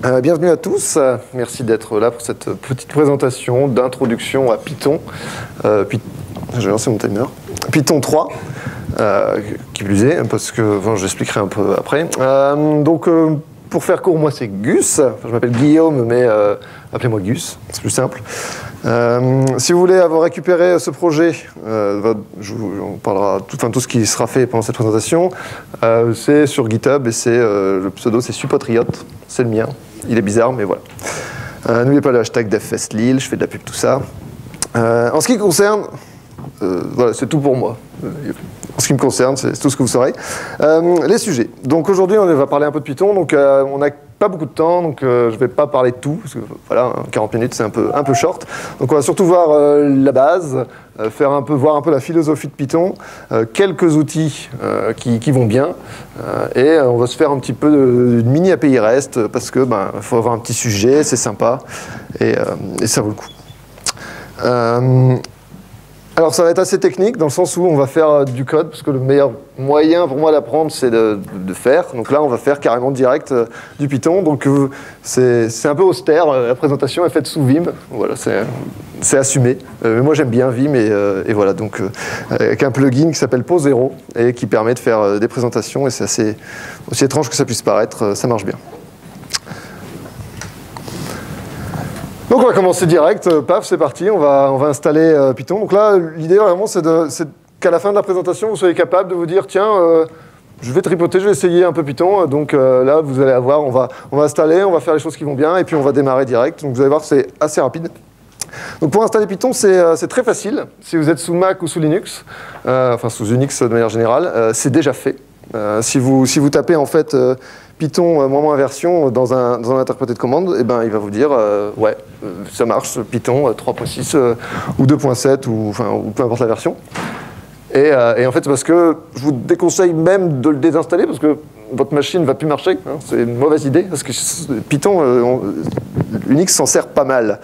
Bienvenue à tous, merci d'être là pour cette petite présentation d'introduction à Python. J'ai lancé mon timer. Python 3, qui plus est, parce que j'expliquerai un peu après. Pour faire court, moi c'est Gus, je m'appelle Guillaume, mais appelez-moi Gus, c'est plus simple. Si vous voulez avoir récupéré ce projet, on parlera tout ce qui sera fait pendant cette présentation. C'est sur GitHub et le pseudo c'est Supatriot, c'est le mien. Il est bizarre, mais voilà. N'oubliez pas le hashtag DevFestLille, je fais de la pub, tout ça. En ce qui concerne, voilà, c'est tout pour moi. En ce qui me concerne, c'est tout ce que vous saurez. Les sujets. Donc aujourd'hui, on va parler un peu de Python. Donc on n'a pas beaucoup de temps, donc je ne vais pas parler de tout, parce que voilà, 40 minutes, c'est un peu short. Donc on va surtout voir la base, voir un peu la philosophie de Python, quelques outils qui vont bien, et on va se faire un petit peu de mini API REST, parce que faut avoir un petit sujet, c'est sympa, et ça vaut le coup. Alors ça va être assez technique dans le sens où on va faire du code, parce que le meilleur moyen pour moi d'apprendre c'est de faire. Donc là on va faire carrément direct du Python. Donc c'est un peu austère, la présentation est faite sous Vim, voilà, c'est assumé. Mais moi j'aime bien Vim et voilà, donc avec un plugin qui s'appelle PoZero et qui permet de faire des présentations et c'est aussi étrange que ça puisse paraître, ça marche bien. Donc on va commencer direct, paf, c'est parti, on va installer Python. Donc là, l'idée vraiment, c'est qu'à la fin de la présentation, vous soyez capable de vous dire, tiens, je vais tripoter, je vais essayer un peu Python. Donc là, vous allez avoir, on va installer, on va faire les choses qui vont bien, et puis on va démarrer direct. Donc vous allez voir, c'est assez rapide. Donc pour installer Python, c'est très facile. Si vous êtes sous Mac ou sous Linux, enfin sous Unix de manière générale, c'est déjà fait. Si vous tapez en fait Python moins version dans un interprété de commande, eh ben, il va vous dire ouais, ça marche, Python 3.6 ou 2.7 ou peu importe la version. Et en fait, c'est parce que je vous déconseille même de le désinstaller parce que votre machine ne va plus marcher. Hein, c'est une mauvaise idée parce que Python, Unix s'en sert pas mal.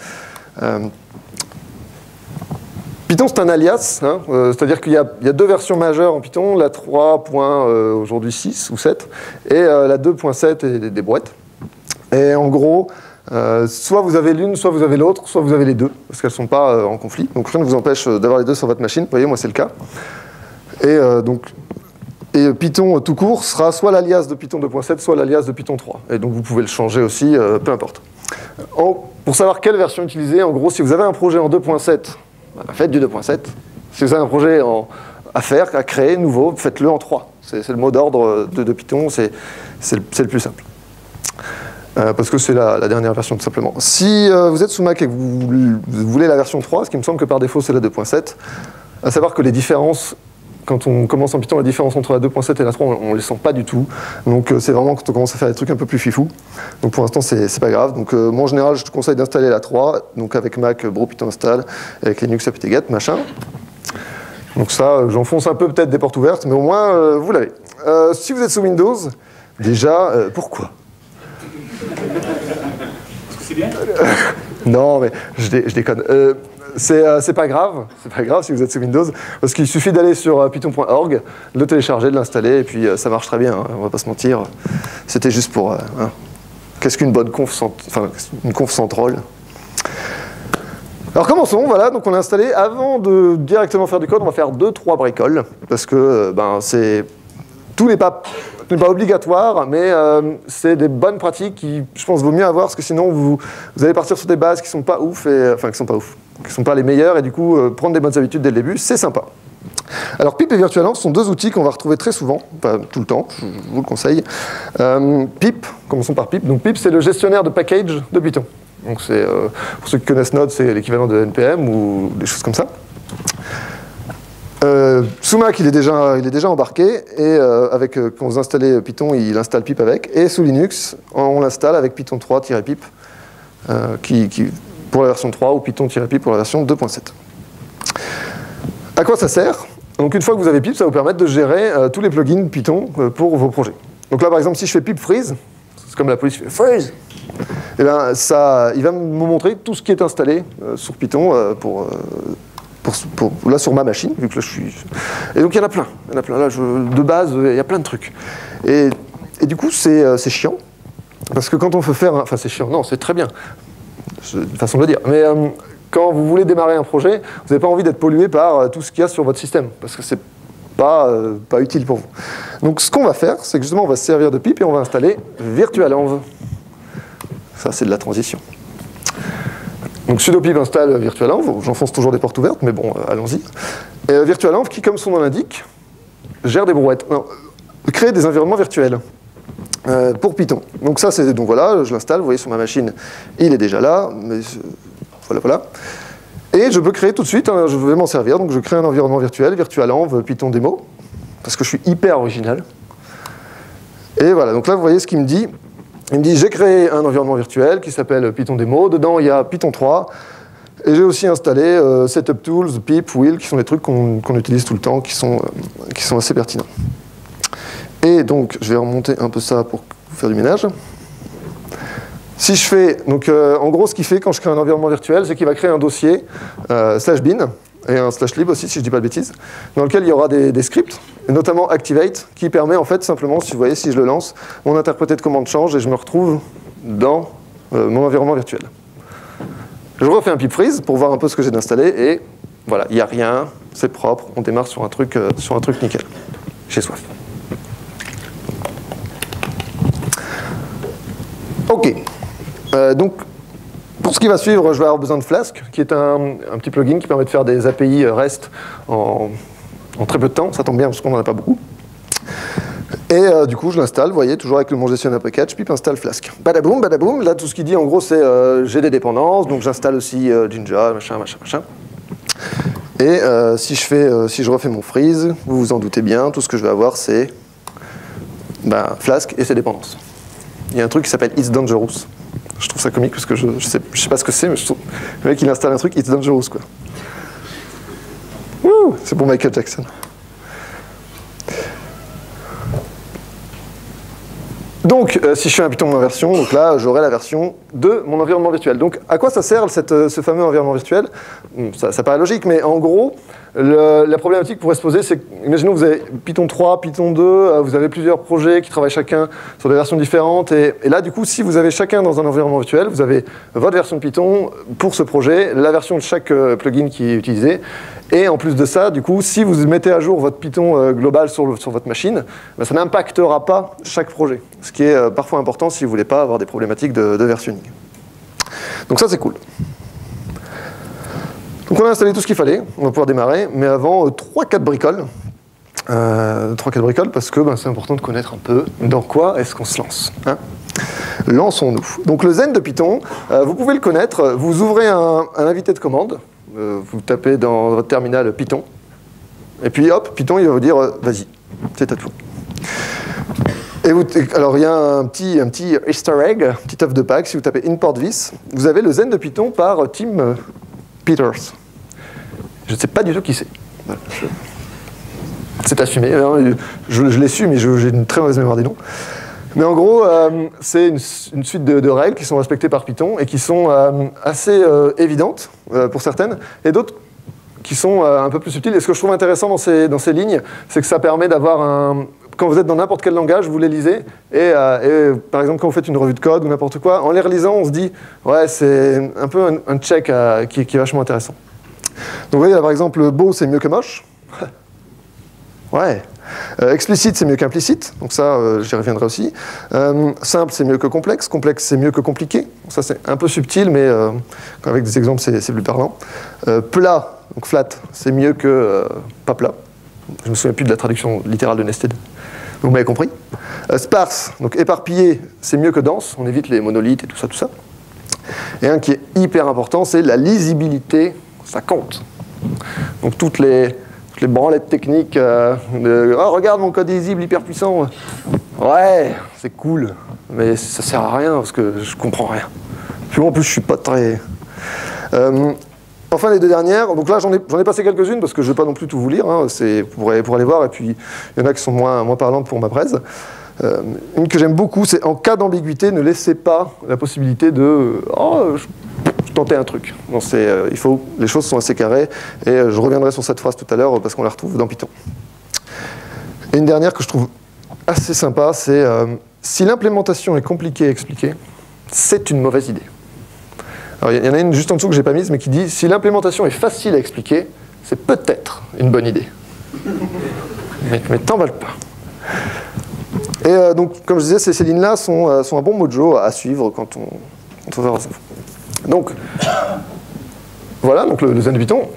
Python, c'est un alias, hein, c'est-à-dire qu'il y a deux versions majeures en Python, la 3. Aujourd'hui 6 ou 7, et la 2.7 et des brouettes. Et en gros, soit vous avez l'une, soit vous avez l'autre, soit vous avez les deux, parce qu'elles ne sont pas en conflit. Donc rien ne vous empêche d'avoir les deux sur votre machine. Vous voyez, moi c'est le cas. Et Python tout court sera soit l'alias de Python 2.7, soit l'alias de Python 3. Et donc vous pouvez le changer aussi, peu importe. Pour savoir quelle version utiliser, en gros, si vous avez un projet en 2.7, faites du 2.7. Si vous avez un projet à créer, nouveau, faites-le en 3. C'est le mot d'ordre de Python, c'est le plus simple. Parce que c'est la dernière version, tout simplement. Si vous êtes sous Mac et que vous voulez la version 3, ce qui me semble que par défaut, c'est la 2.7, à savoir que les différences, quand on commence en Python, la différence entre la 2.7 et la 3, on ne les sent pas du tout. Donc c'est vraiment quand on commence à faire des trucs un peu plus fifou. Donc pour l'instant, c'est pas grave. Donc moi, en général, je te conseille d'installer la 3. Donc avec Mac, bro Python install, avec Linux, apt-get, machin. Donc ça, j'enfonce un peu peut-être des portes ouvertes, mais au moins, vous l'avez. Si vous êtes sous Windows, déjà, pourquoi? Parce que c'est bien. Non, mais je déconne. C'est pas grave si vous êtes sous Windows, parce qu'il suffit d'aller sur python.org, de le télécharger, de l'installer, et puis ça marche très bien, hein, on va pas se mentir. C'était juste pour... hein. Qu'est-ce qu'une bonne conf sans... Enfin, une conf sans troll. Alors commençons, voilà, donc on a installé. Avant de directement faire du code, on va faire 2-3 bricoles, parce que tout n'est pas obligatoire, mais c'est des bonnes pratiques qui, je pense, vaut mieux avoir, parce que sinon vous allez partir sur des bases qui sont pas ouf, qui sont pas les meilleures, et du coup, prendre des bonnes habitudes dès le début, c'est sympa. Alors Pip et Virtualenv sont deux outils qu'on va retrouver très souvent, pas tout le temps, je vous le conseille. Pip, commençons par Pip. Donc Pip, c'est le gestionnaire de package de Python. Donc c'est, pour ceux qui connaissent Node, c'est l'équivalent de NPM ou des choses comme ça. Sous Mac, il est déjà embarqué, et quand vous installez Python, il installe Pip avec. Et sous Linux, on l'installe avec Python 3-pip, pour la version 3, ou Python-pip pour la version 2.7. À quoi ça sert? Donc une fois que vous avez Pip, ça va vous permettre de gérer tous les plugins Python pour vos projets. Donc là, par exemple, si je fais pip freeze, c'est comme la police fait freeze, et bien il va me montrer tout ce qui est installé sur Python là sur ma machine, vu que là je suis... Et donc il y en a plein. Là, de base, il y a plein de trucs. Et du coup, c'est chiant. Parce que quand on veut faire... Enfin, c'est chiant. Non, c'est très bien. C'est une façon de le dire. Mais quand vous voulez démarrer un projet, vous n'avez pas envie d'être pollué par tout ce qu'il y a sur votre système. Parce que c'est pas utile pour vous. Donc, ce qu'on va faire, c'est que justement, on va se servir de pip et on va installer virtualenv. Ça, c'est de la transition. Donc, sudo pip installe virtualenv. J'enfonce toujours des portes ouvertes, mais bon, allons-y. Et virtualenv, qui, comme son nom l'indique, gère des brouettes. Non, crée des environnements virtuels. Pour Python. Donc ça, c'est donc voilà, je l'installe, vous voyez sur ma machine, il est déjà là, mais voilà. Et je peux créer tout de suite, hein, je vais m'en servir, donc je crée un environnement virtuel, virtualenv, Python démo, parce que je suis hyper original. Et voilà, donc là, vous voyez ce qu'il me dit. Il me dit, j'ai créé un environnement virtuel qui s'appelle Python démo, dedans il y a Python 3, et j'ai aussi installé Setup Tools, pip, will, qui sont des trucs qu'on utilise tout le temps, qui sont assez pertinents. Et donc, je vais remonter un peu ça pour vous faire du ménage. Si je fais, donc en gros, ce qu'il fait quand je crée un environnement virtuel, c'est qu'il va créer un dossier /bin et un /lib aussi, si je ne dis pas de bêtises, dans lequel il y aura des scripts, et notamment activate, qui permet en fait simplement, si vous voyez, si je le lance, mon interprété de commande change et je me retrouve dans mon environnement virtuel. Je refais un pip freeze pour voir un peu ce que j'ai d'installé et voilà, il n'y a rien, c'est propre, on démarre sur un truc nickel, j'ai soif. Ok, donc pour ce qui va suivre, je vais avoir besoin de Flask, qui est un petit plugin qui permet de faire des API REST en très peu de temps, ça tombe bien parce qu'on n'en a pas beaucoup. Et du coup, je l'installe, vous voyez, toujours avec le mon gestionnaire package, pip install Flask. Badaboum, badaboum, là tout ce qu'il dit en gros c'est j'ai des dépendances, donc j'installe aussi Jinja, machin. Et si je refais mon freeze, vous vous en doutez bien, tout ce que je vais avoir c'est Flask et ses dépendances. Il y a un truc qui s'appelle It's Dangerous. Je trouve ça comique parce que je sais pas ce que c'est, mais je trouve le mec il installe un truc It's Dangerous quoi. Wouh, c'est pour Michael Jackson. Donc, si je fais un Python en version, donc là, j'aurai la version de mon environnement virtuel. Donc, à quoi ça sert ce fameux environnement virtuel? Ça paraît logique, mais en gros, la problématique pourrait se poser, c'est que, imaginons que vous avez Python 3, Python 2, vous avez plusieurs projets qui travaillent chacun sur des versions différentes, et là, du coup, si vous avez chacun dans un environnement virtuel, vous avez votre version de Python pour ce projet, la version de chaque plugin qui est utilisé, et en plus de ça, du coup, si vous mettez à jour votre Python global sur votre machine, ça n'impactera pas chaque projet. Ce qui est parfois important si vous ne voulez pas avoir des problématiques de versionning. Donc ça, c'est cool. Donc on a installé tout ce qu'il fallait, on va pouvoir démarrer, mais avant, 3-4 bricoles. 3-4 bricoles parce que c'est important de connaître un peu dans quoi est-ce qu'on se lance. Hein. Lançons-nous. Donc le Zen de Python, vous pouvez le connaître, vous ouvrez un invité de commande, vous tapez dans votre terminal Python, et puis hop, Python il va vous dire vas-y, c'est à toi. Alors il y a un petit easter egg, un petit œuf de Pâques, si vous tapez import this, vous avez le Zen de Python par Tim Peters. Je ne sais pas du tout qui c'est. Voilà, c'est assumé, je l'ai su, mais j'ai une très mauvaise mémoire des noms. Mais en gros, c'est une suite de règles qui sont respectées par Python et qui sont assez évidentes pour certaines, et d'autres qui sont un peu plus subtiles. Et ce que je trouve intéressant dans ces lignes, c'est que ça permet d'avoir quand vous êtes dans n'importe quel langage, vous les lisez, et par exemple, quand vous faites une revue de code ou n'importe quoi, en les relisant, on se dit, ouais, c'est un peu un check qui est vachement intéressant. Donc vous voyez, là, par exemple, beau, c'est mieux que moche. Ouais. Explicite, c'est mieux qu'implicite, donc ça, j'y reviendrai aussi. Simple, c'est mieux que complexe. Complexe, c'est mieux que compliqué. Ça, c'est un peu subtil, mais avec des exemples, c'est plus parlant. Plat, donc flat, c'est mieux que pas plat. Je ne me souviens plus de la traduction littérale de nested. Vous m'avez compris. Sparse, donc éparpillé, c'est mieux que dense. On évite les monolithes et tout ça. Et un qui est hyper important, c'est la lisibilité. Ça compte. Donc toutes les branlettes techniques oh, regarde mon code lisible hyper puissant. Ouais, c'est cool, mais ça sert à rien parce que je comprends rien. Puis moi, en plus, je suis pas très. Enfin, les deux dernières. Donc là, j'en ai passé quelques-unes parce que je vais pas non plus tout vous lire. Hein, c'est pour aller voir. Et puis, il y en a qui sont moins parlantes pour ma presse. Une que j'aime beaucoup, c'est en cas d'ambiguïté, ne laissez pas la possibilité de tenter un truc. Non, les choses sont assez carrées, et je reviendrai sur cette phrase tout à l'heure parce qu'on la retrouve dans Python. Et une dernière que je trouve assez sympa, c'est si l'implémentation est compliquée à expliquer, c'est une mauvaise idée. Alors, il y en a une juste en dessous que je n'ai pas mise, mais qui dit, si l'implémentation est facile à expliquer, c'est peut-être une bonne idée. mais t'emballe pas. Et donc, comme je disais, ces lignes-là sont un bon mojo à suivre quand on va voir ça. Donc, voilà, donc le Zen de Python.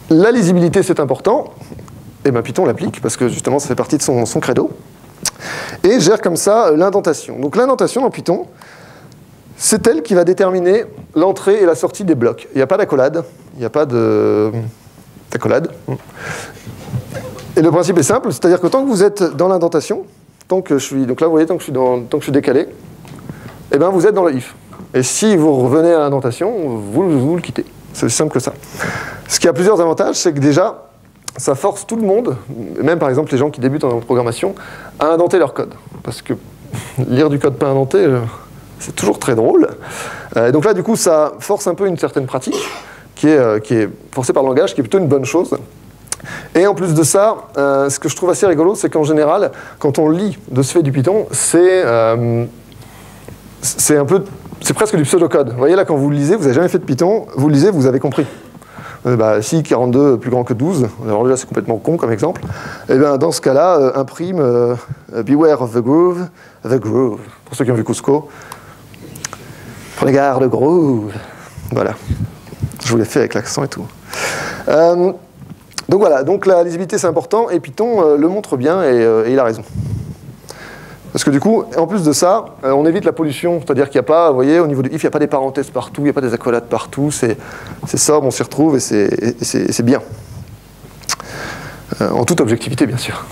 La lisibilité, c'est important. Et bien Python l'applique, parce que justement, ça fait partie de son credo. Et gère comme ça l'indentation. Donc l'indentation en Python, c'est elle qui va déterminer l'entrée et la sortie des blocs. Il n'y a pas d'accolade. Il n'y a pas d'accolade. Et le principe est simple, c'est-à-dire que tant que vous êtes dans l'indentation, donc là, vous voyez, tant que je suis décalé, eh ben, vous êtes dans le if. Et si vous revenez à l'indentation, vous le quittez. C'est aussi simple que ça. Ce qui a plusieurs avantages, c'est que déjà, ça force tout le monde, même par exemple les gens qui débutent en programmation, à indenter leur code. Parce que lire du code pas indenté, c'est toujours très drôle. Donc là, du coup, ça force un peu une certaine pratique, qui est forcée par le langage, qui est plutôt une bonne chose. Et en plus de ça, ce que je trouve assez rigolo, c'est qu'en général, quand on lit de ce fait du Python, c'est presque du pseudocode. Vous voyez là, quand vous le lisez, vous n'avez jamais fait de Python, vous le lisez, vous avez compris. Si 42 plus grand que 12, alors déjà c'est complètement con comme exemple, et bien dans ce cas-là, imprime beware of the groove, pour ceux qui ont vu Cusco, prenez garde, groove, voilà, je vous l'ai fait avec l'accent et tout. Donc voilà, donc la lisibilité c'est important, et Python le montre bien, et il a raison. Parce que du coup, en plus de ça, on évite la pollution, c'est-à-dire qu'il n'y a pas, vous voyez, au niveau du if, il n'y a pas des parenthèses partout, il n'y a pas des accolades partout, c'est sobre, on s'y retrouve, et c'est bien. En toute objectivité, bien sûr.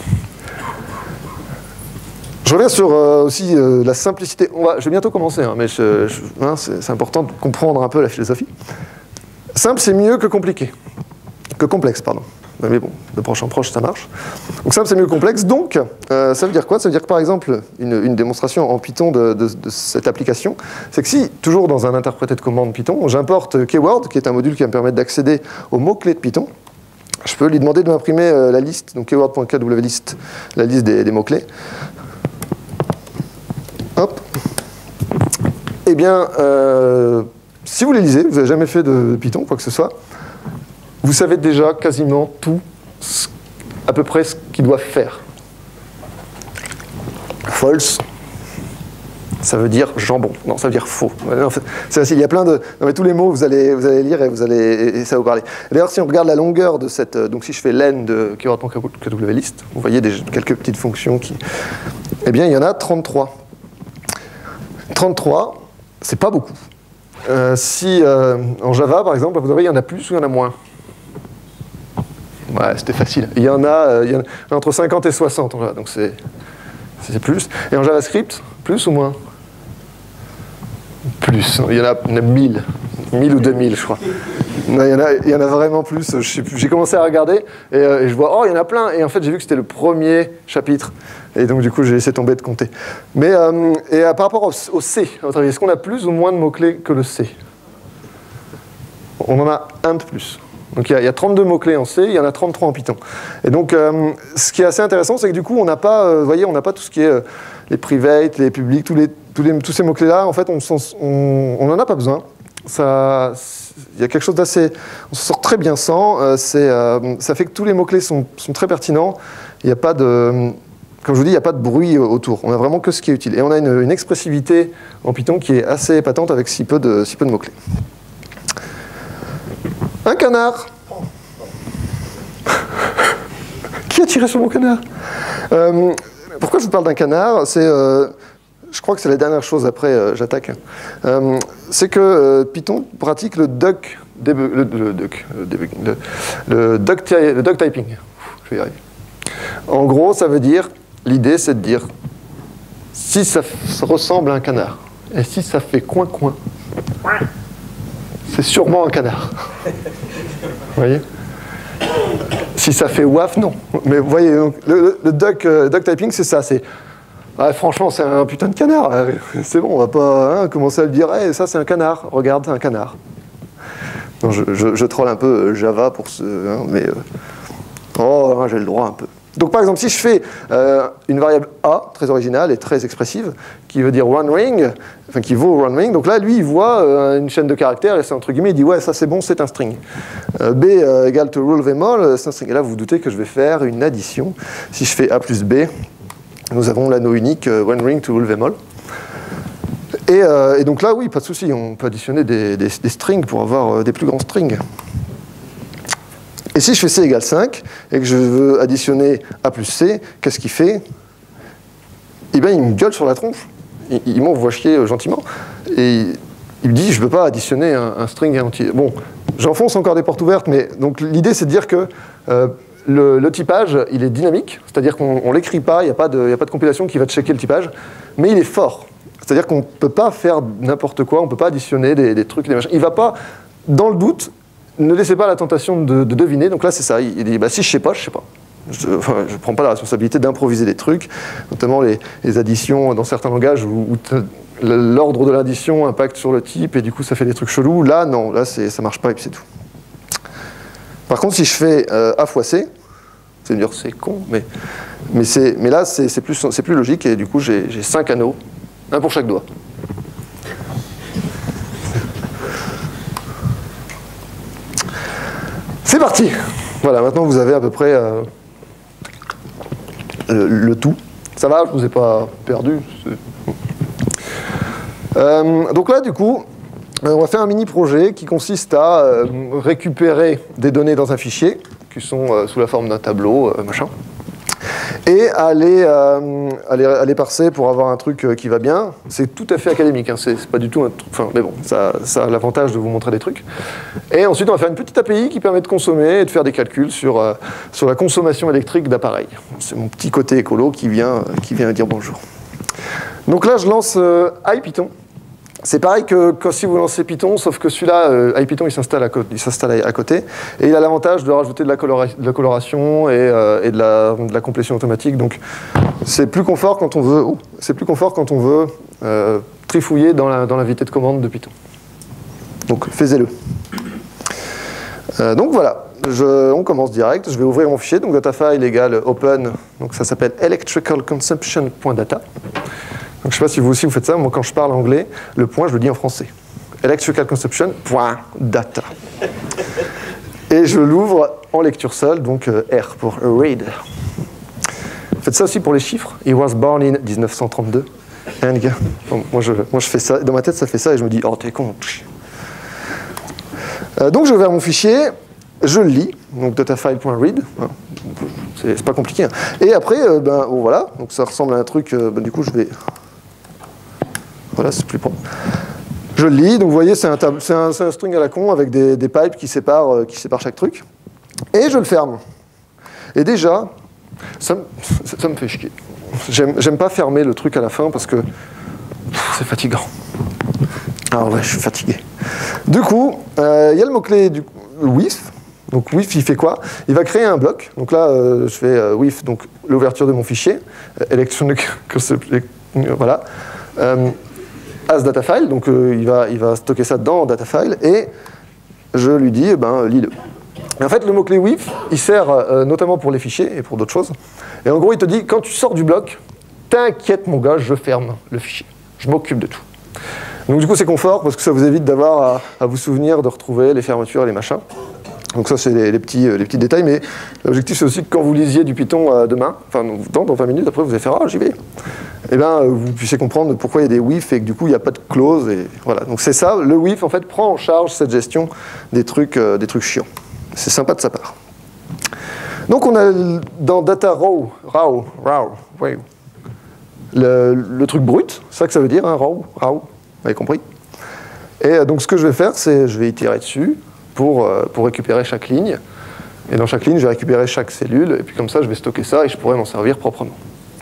Je reviens sur aussi la simplicité. Je vais bientôt commencer, hein, mais c'est important de comprendre un peu la philosophie. Simple, c'est mieux que compliqué. Que complexe, pardon. Mais bon, de proche en proche, ça marche. Donc simple, c'est mieux que complexe. Donc, ça veut dire quoi? Ça veut dire que, par exemple, une démonstration en Python de cette application, c'est que si, toujours dans un interprété de commande Python, j'importe keyword, qui est un module qui va me permettre d'accéder aux mots-clés de Python, je peux lui demander de m'imprimer la liste, donc keyword.kwlist, la liste des mots-clés. Hop. Eh bien, si vous les lisez, vous n'avez jamais fait de Python, quoi que ce soit, vous savez déjà quasiment tout, à peu près ce qu'ils doivent faire. False, ça veut dire jambon. Non, ça veut dire faux. En fait, c'est facile, il y a plein de... Non, mais tous les mots, vous allez lire et ça va vous parler. D'ailleurs, si on regarde la longueur de cette... Donc si je fais len de keyword.kwlist, vous voyez quelques petites fonctions qui... Eh bien, il y en a 33. 33, c'est pas beaucoup. En Java, par exemple, vous voyez, il y en a plus ou il y en a moins. Ouais, c'était facile. Il y en a entre 50 et 60, donc c'est plus. Et en JavaScript, plus ou moins? Plus. Il y en a 1000. 1000 ou 2000, je crois. Non, il y en a vraiment plus. J'ai commencé à regarder et je vois, oh, il y en a plein. Et en fait, j'ai vu que c'était le premier chapitre. Et donc, du coup, j'ai laissé tomber de compter. Mais par rapport au C, à votre avis, est-ce qu'on a plus ou moins de mots-clés que le C? On en a un de plus. Donc il y a 32 mots-clés en C, il y en a 33 en Python. Et donc ce qui est assez intéressant, c'est que du coup, on n'a pas, vous voyez, on n'a pas tout ce qui est les private, les publics, tous ces mots-clés-là, en fait, on n'en a pas besoin. Il y a quelque chose d'assez... On s'en sort très bien sans. Ça fait que tous les mots-clés sont très pertinents. Il n'y a pas de... Comme je vous dis, il n'y a pas de bruit autour. On a vraiment que ce qui est utile. Et on a une expressivité en Python qui est assez patente avec si peu de mots-clés. Un canard. Qui a tiré sur mon canard? Pourquoi je vous parle d'un canard? Je crois que c'est la dernière chose, après j'attaque. C'est que Python pratique le duck typing. Je vais y arriver. En gros, ça veut dire, l'idée c'est de dire, si ça ressemble à un canard, et si ça fait coin-coin, c'est sûrement un canard. Vous voyez? Si ça fait waf, non. Mais vous voyez, donc, le duck typing, c'est ça. Franchement, c'est un putain de canard. C'est bon, on va pas commencer à le dire. Hey, ça, c'est un canard. Regarde, c'est un canard. Non, je troll un peu Java pour ce... mais... j'ai le droit un peu. Donc par exemple, si je fais une variable A, très originale et très expressive, qui veut dire one ring, enfin qui vaut one ring, donc là, lui, il voit une chaîne de caractères, et c'est entre guillemets, il dit, ouais, ça c'est bon, c'est un string. B égale to rule vmol, c'est un string. Et là, vous vous doutez que je vais faire une addition. Si je fais A plus B, nous avons l'anneau unique one ring to rule vmol. Et donc là, oui, pas de souci, on peut additionner des strings pour avoir des plus grands strings. Et si je fais C égale 5, et que je veux additionner A plus C, qu'est-ce qu'il fait? Eh bien, il me gueule sur la tronche. Il m'envoie chier gentiment. Et il me dit, je ne peux pas additionner un string entier. Bon, j'enfonce encore des portes ouvertes, mais donc l'idée, c'est de dire que le typage, il est dynamique, c'est-à-dire qu'on ne l'écrit pas, il n'y a pas de compilation qui va checker le typage, mais il est fort. C'est-à-dire qu'on ne peut pas faire n'importe quoi, on ne peut pas additionner des trucs, des machins. Il ne va pas, dans le doute, ne laissez pas la tentation de deviner. Donc là, c'est ça. Il dit, bah, si je ne sais pas, je ne sais pas. Je ne prends pas la responsabilité d'improviser des trucs, notamment les additions dans certains langages où l'ordre de l'addition impacte sur le type et du coup, ça fait des trucs chelous. Là, non. Là, ça ne marche pas et puis c'est tout. Par contre, si je fais A fois C, vous allez me dire, c'est con, mais là, c'est plus logique et du coup, j'ai 5 anneaux, un pour chaque doigt. C'est parti. Voilà, maintenant vous avez à peu près le tout. Ça va, je ne vous ai pas perdu. Donc là, du coup, on va faire un mini-projet qui consiste à récupérer des données dans un fichier, qui sont sous la forme d'un tableau, machin, et à les parser pour avoir un truc qui va bien. C'est tout à fait académique, hein. C'est pas du tout un truc... Enfin, mais bon, ça a l'avantage de vous montrer des trucs. Et ensuite, on va faire une petite API qui permet de consommer et de faire des calculs sur la consommation électrique d'appareils. C'est mon petit côté écolo qui vient dire bonjour. Donc là, je lance IPython. C'est pareil que si vous lancez Python, sauf que celui-là, IPython, il s'installe à côté, et il a l'avantage de rajouter de la coloration et de la complétion automatique. Donc, c'est plus confort quand on veut, trifouiller dans l'invité de commande de Python. Donc, faites-le. Donc voilà, on commence direct. Je vais ouvrir mon fichier. Donc, datafile égale open. Donc, ça s'appelle electricalconsumption.data. Donc, je ne sais pas si vous aussi vous faites ça. Moi, quand je parle anglais, le point, je le dis en français. Electricalconsumption.data. Et je l'ouvre en lecture seule, donc R pour read. Faites ça aussi pour les chiffres. He was born in 1932. Bon, moi, je fais ça. Dans ma tête, ça fait ça et je me dis, oh, t'es con. Donc, j'ai ouvert mon fichier. Je le lis. Donc, datafile.read. C'est pas compliqué. Hein. Et après, bon, voilà. Donc, ça ressemble à un truc. Du coup, je vais... Voilà, c'est plus propre. Je le lis, donc vous voyez, c'est un string à la con avec des pipes qui séparent chaque truc. Et je le ferme. Et déjà, ça me fait chier. J'aime pas fermer le truc à la fin parce que c'est fatigant. Ah ouais, je suis fatigué. Du coup, il y a le mot-clé du with. Donc with, il fait quoi? Il va créer un bloc. Donc là, je fais with, donc l'ouverture de mon fichier. Voilà. As datafile, donc il va stocker ça dans datafile, et je lui dis, lis-le. Et en fait, le mot-clé with, il sert notamment pour les fichiers et pour d'autres choses. Et en gros, il te dit, quand tu sors du bloc, t'inquiète mon gars, je ferme le fichier. Je m'occupe de tout. Donc du coup, c'est confort, parce que ça vous évite d'avoir à vous souvenir de retrouver les fermetures et les machins. Donc ça, c'est les petits détails, mais l'objectif, c'est aussi que quand vous lisiez du Python demain, enfin dans 20 minutes, après, vous allez faire « Ah, j'y vais !» Eh bien, vous puissiez comprendre pourquoi il y a des WIF et que du coup, il n'y a pas de clause. Et voilà. Donc c'est ça, le WIF, en fait, prend en charge cette gestion des trucs chiants. C'est sympa de sa part. Donc on a dans data raw, ouais, le truc brut, c'est ça que ça veut dire, hein, raw, vous avez compris. Et donc ce que je vais faire, c'est je vais itérer dessus pour récupérer chaque ligne. Et dans chaque ligne, je vais récupérer chaque cellule, et puis comme ça, je vais stocker ça et je pourrai m'en servir proprement.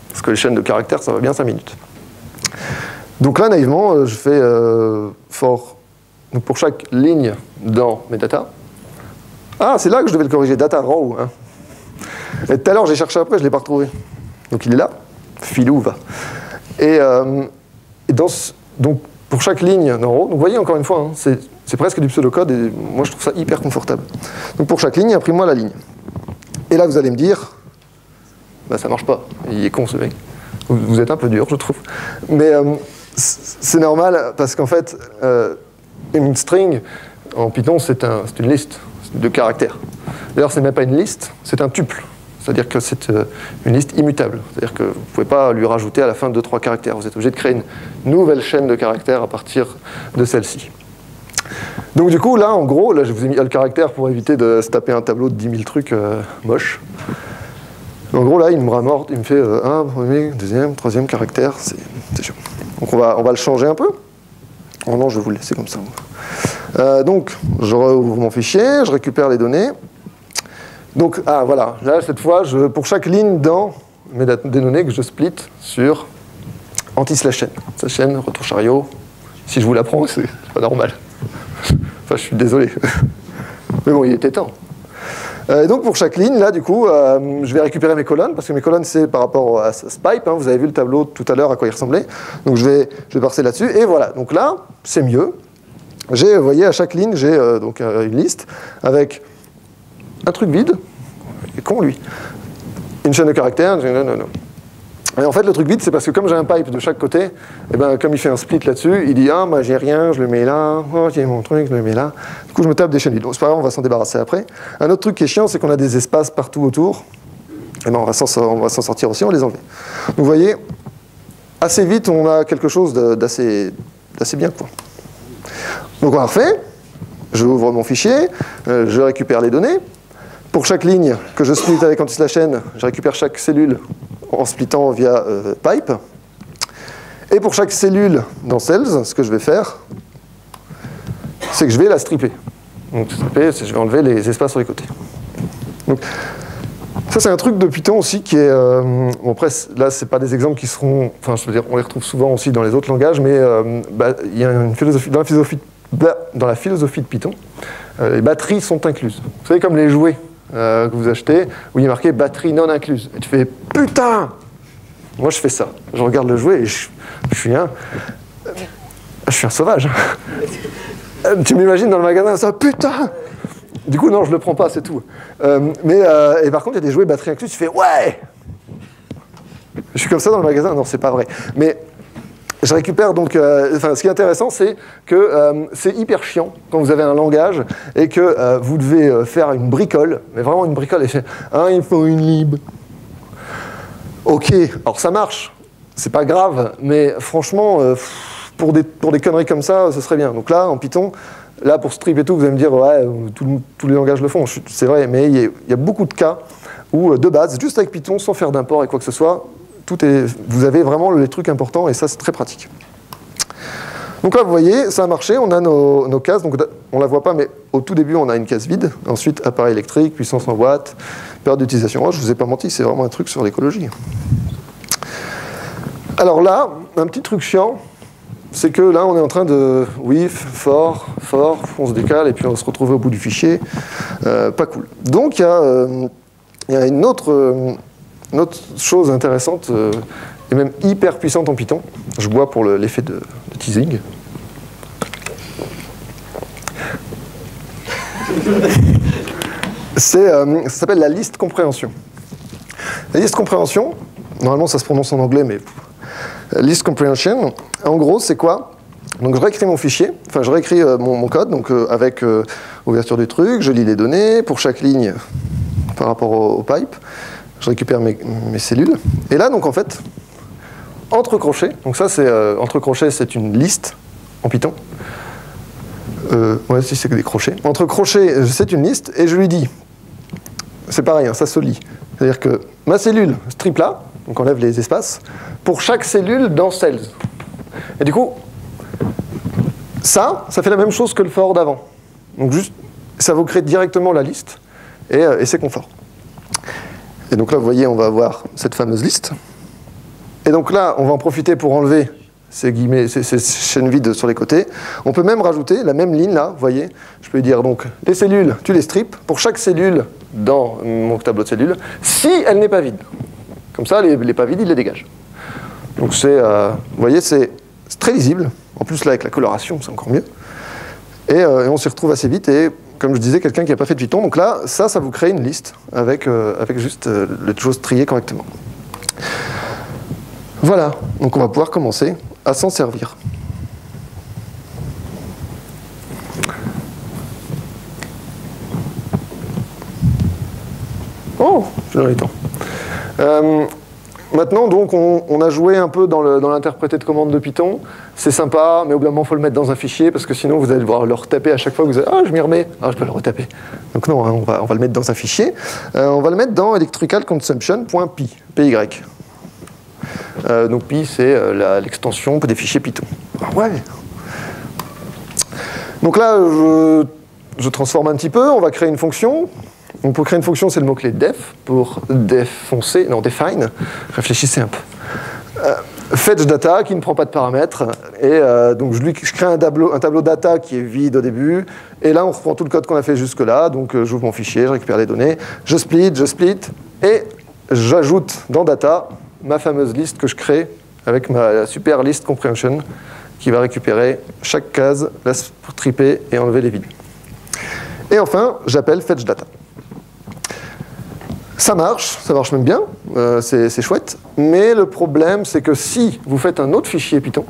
Parce que les chaînes de caractères, ça va bien 5 minutes. Donc là, naïvement, je fais donc pour chaque ligne dans mes data. Ah, c'est là que je devais le corriger, data raw. Hein. Et tout à l'heure, j'ai cherché après, je ne l'ai pas retrouvé. Donc il est là, filou va. Et donc pour chaque ligne dans raw, donc vous voyez encore une fois, hein, c'est presque du pseudocode, et moi je trouve ça hyper confortable. Donc pour chaque ligne, imprime-moi la ligne. Et là, vous allez me dire, bah, ça marche pas. Il est con ce mec. Vous êtes un peu dur, je trouve. Mais c'est normal parce qu'en fait, une string en Python, c'est une liste de caractères. D'ailleurs, c'est même pas une liste, c'est un tuple. C'est-à-dire que c'est une liste immutable. C'est-à-dire que vous ne pouvez pas lui rajouter à la fin 2-3 caractères. Vous êtes obligé de créer une nouvelle chaîne de caractères à partir de celle-ci. Donc du coup, là, en gros, là, je vous ai mis le caractère pour éviter de se taper un tableau de 10 000 trucs moches. En gros, là, il me fait un premier, deuxième, troisième caractère. C'est chaud. Donc on va le changer un peu. Oh non, je vais vous le laisser comme ça. Donc, je rouvre mon fichier, je récupère les données. Donc, voilà. Là, cette fois, pour chaque ligne dans des données que je split sur anti/chaîne. Sa chaîne, retour chariot. Si je vous l'apprends, c'est pas normal. Enfin, je suis désolé. Mais bon, il était temps. Et donc, pour chaque ligne, là, du coup, je vais récupérer mes colonnes, parce que mes colonnes, c'est par rapport à ce pipe. Hein, vous avez vu le tableau tout à l'heure, à quoi il ressemblait. Donc, je vais parser là-dessus. Et voilà. Donc là, c'est mieux. Vous voyez, à chaque ligne, j'ai donc une liste avec un truc vide. Il est con, lui. Une chaîne de caractères. Non. Et en fait, le truc vide, c'est parce que comme j'ai un pipe de chaque côté, et ben, comme il fait un split là-dessus, il dit « Ah, moi, j'ai rien, je le mets là. Oh, j'ai mon truc, je le mets là. » Du coup, je me tape des chaînes vides. Bon, c'est pas grave, on va s'en débarrasser après. Un autre truc qui est chiant, c'est qu'on a des espaces partout autour. Et ben, on va s'en sortir aussi, on va les enlever. Donc, vous voyez, assez vite, on a quelque chose d'assez bien, quoi. Donc, on a refait. Je ouvre mon fichier, je récupère les données. Pour chaque ligne que je split avec anti/chaîne, je récupère chaque cellule en splittant via pipe. Et pour chaque cellule dans cells, ce que je vais faire, c'est que je vais la stripper. Donc stripper, je vais enlever les espaces sur les côtés. Donc, ça, c'est un truc de Python aussi qui est... bon, après, là, ce n'est pas des exemples qui seront... Enfin, je veux dire, on les retrouve souvent aussi dans les autres langages, mais il y a une philosophie... Dans la philosophie de Python, les batteries sont incluses. Vous savez, comme les jouets que vous achetez, où il est marqué « batterie non incluse ». Et tu fais « Putain !» Moi, je fais ça. Je regarde le jouet et je suis un sauvage. Tu m'imagines dans le magasin, ça « Putain !» Du coup, non, je le prends pas, c'est tout. Et par contre, il y a des jouets batterie incluse, tu fais « Ouais !» Je suis comme ça dans le magasin. Non, c'est pas vrai. Mais... je récupère donc... ce qui est intéressant, c'est que c'est hyper chiant quand vous avez un langage et que vous devez faire une bricole, mais vraiment une bricole, et il faut une lib. Ok, alors ça marche, c'est pas grave, mais franchement, pour des conneries comme ça, ce serait bien. Donc là, en Python, là, pour strip et tout, vous allez me dire, ouais, tous les langages le font, c'est vrai, mais il y a beaucoup de cas où, de base, juste avec Python, sans faire d'import et quoi que ce soit, vous avez vraiment les trucs importants et ça, c'est très pratique. Donc là, vous voyez, ça a marché, on a nos cases. Donc on ne la voit pas, mais au tout début, on a une case vide. Ensuite, appareil électrique, puissance en watts, période d'utilisation. Oh, je ne vous ai pas menti, c'est vraiment un truc sur l'écologie. Alors là, un petit truc chiant, c'est que là, on est en train de fort, on se décale et puis on va se retrouver au bout du fichier. Pas cool. Donc il y a une autre chose intéressante et même hyper puissante en Python. Je bois pour l'effet de teasing. Ça s'appelle la liste compréhension. La liste compréhension, normalement ça se prononce en anglais, mais list comprehension, en gros c'est quoi? Donc je réécris mon fichier, enfin je réécris mon code, donc avec ouverture du truc, je lis les données pour chaque ligne par rapport au pipe. Je récupère mes cellules. Et là, donc en fait, entre crochets, donc ça, entre crochets, c'est une liste en Python. Ouais, si c'est que des crochets. Entre crochets, c'est une liste, et je lui dis, c'est pareil, hein, ça se lit. C'est-à-dire que ma cellule strip là, donc enlève les espaces, pour chaque cellule dans cells. Et du coup, ça fait la même chose que le for d'avant. Donc juste, ça vous crée directement la liste, et c'est confort. Et donc là, vous voyez, on va avoir cette fameuse liste. Et donc là, on va en profiter pour enlever ces chaînes vides sur les côtés. On peut même rajouter la même ligne là, vous voyez. Je peux lui dire donc, les cellules, tu les strips pour chaque cellule dans mon tableau de cellules, si elle n'est pas vide. Comme ça, les pas vides, il les dégage. Donc vous voyez, c'est très lisible. En plus, là, avec la coloration, c'est encore mieux. Et on s'y retrouve assez vite. Et comme je disais, quelqu'un qui n'a pas fait de Python. Donc là, ça vous crée une liste avec juste les choses triées correctement. Voilà, donc on va pouvoir commencer à s'en servir. Oh, j'ai dans les temps. Maintenant, donc, on a joué un peu dans l'interprété de commande de Python. C'est sympa, mais au bout d'un moment, il faut le mettre dans un fichier, parce que sinon, vous allez devoir le retaper à chaque fois que vous allez... Ah, je m'y remets. Ah, je peux le retaper. Donc non, hein, on va le mettre dans un fichier. On va le mettre dans electricalconsumption.py. PY. Donc pi, c'est l'extension des fichiers Python. Ah ouais. Donc là, je transforme un petit peu. On va créer une fonction. Donc pour créer une fonction, c'est le mot-clé def pour define. Réfléchissez un peu. Fetch data qui ne prend pas de paramètres. Et donc je crée un tableau data qui est vide au début. Et là, on reprend tout le code qu'on a fait jusque-là. Donc j'ouvre mon fichier, je récupère les données, je split, et j'ajoute dans data ma fameuse liste que je crée avec ma super list comprehension qui va récupérer chaque case, la triper et enlever les vides. Et enfin, j'appelle fetch data. Ça marche même bien, c'est chouette, mais le problème c'est que si vous faites un autre fichier Python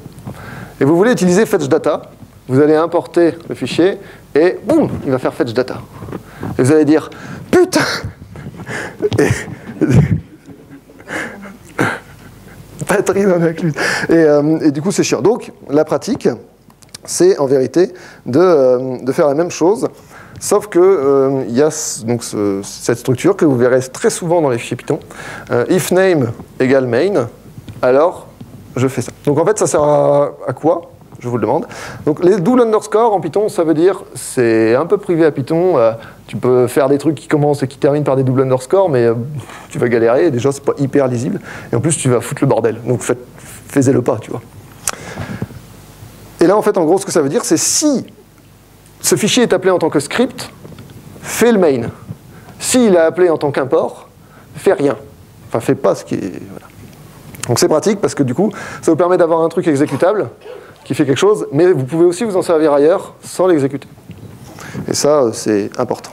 et vous voulez utiliser fetch data, vous allez importer le fichier et boum, il va faire fetch data. Et vous allez dire putain batterie dans la clé. Et du coup c'est chiant. Donc la pratique, c'est en vérité de faire la même chose. Sauf que il y a donc cette structure que vous verrez très souvent dans les fichiers Python. If name égale main, alors je fais ça. Donc en fait, ça sert à quoi? Je vous le demande. Donc les double underscore en Python, ça veut dire, c'est un peu privé à Python. Tu peux faire des trucs qui commencent et qui terminent par des double underscore, mais tu vas galérer. Et déjà, c'est pas hyper lisible. Et en plus, tu vas foutre le bordel. Donc faites-le pas, tu vois. Et là, en fait, en gros, ce que ça veut dire, c'est si ce fichier est appelé en tant que script, fais le main. S'il est appelé en tant qu'import, fais rien. Enfin, fais pas ce qui est... Voilà. Donc c'est pratique parce que du coup, ça vous permet d'avoir un truc exécutable qui fait quelque chose, mais vous pouvez aussi vous en servir ailleurs sans l'exécuter. Et ça, c'est important.